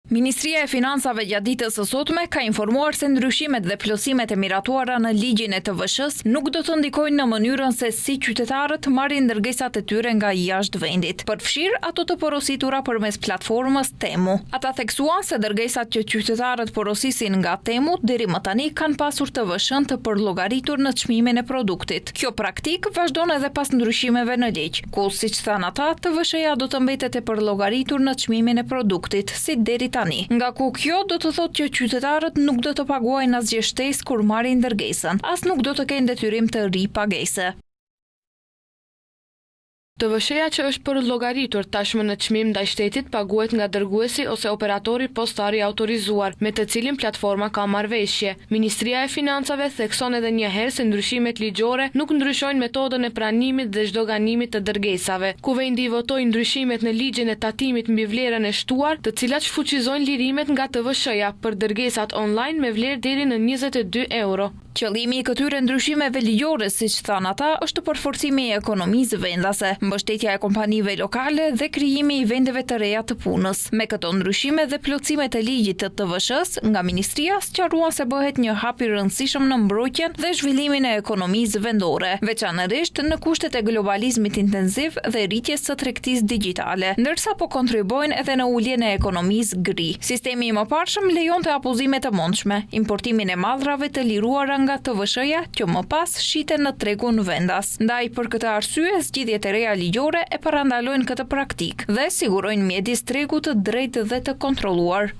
Ministria e Financave gjatë ditës së sotme ka informuar se ndryshimet dhe plotësimet e miratuara në ligjin e TVSH-s nuk do të ndikojnë në mënyrën se si qytetarët marrin ndërgesat e tyre nga jashtë vendit, përfshirë ato të porositura përmes platformës Temu. Ata theksuan se dërgesat që qytetarët porosisin nga Temu deri më tani kanë pasur TVSH-n të përllogaritur në çmimin e produktit. Kjo praktik vazhdon edhe pas ndryshimeve në ligj, ku siç thanë ata, TVSH-ja do të mbetet e përllogaritur në çmimin e produktit, si deri tani. Nga ku kjo do të thotë që qytetarët nuk do të paguajnë asgjë shtesë kur marrin ndërgesën, as nuk do të kenë detyrim të ripagese. TVSH-ja që është përllogaritur tashmë në çmim ndaj shtetit paguhet nga dërguesi ose operatori postar i autorizuar, me të cilin platforma ka marrëveshje. Ministria e Financave thekson edhe një herë se ndryshimet ligjore nuk ndryshojnë metodën e pranimit dhe zhdoganimit të dërgesave. Kuvendi votoi ndryshimet në ligjin e tatimit mbi vlerën e shtuar, të cilat shfuqizojnë lirimet nga TVSH-ja për dërgesat online me vlerë deri në 22 euro. Qëllimi i këtyre ndryshimeve ligjore, siç thanë ata, është përforcimi i ekonomisë vendase, mbështetja e kompanive lokale dhe krijimi i vendeve të reja të punës. Me këto ndryshime dhe plotësimet e ligjit të TVSH-s, nga Ministria sqaruan se bëhet një hap i rëndësishëm në mbrojtjen dhe zhvillimin e ekonomisë vendore, veçanërisht në kushtet e globalizmit intenziv dhe rritjes së tregtisë digjitale, ndërsa po kontribuojnë edhe në uljen e ekonomisë gri. Sistemi i mëparshëm lejonte apozime të mundshme, importimin e mallrave të liruara nga TVSH-ja që më pas shiten në tregun vendas. Ndaj për këtë arsye, zgjidhjet e reja ligjore e parandalojnë këtë praktik dhe sigurojnë mjedis tregut të drejtë dhe të kontrolluar.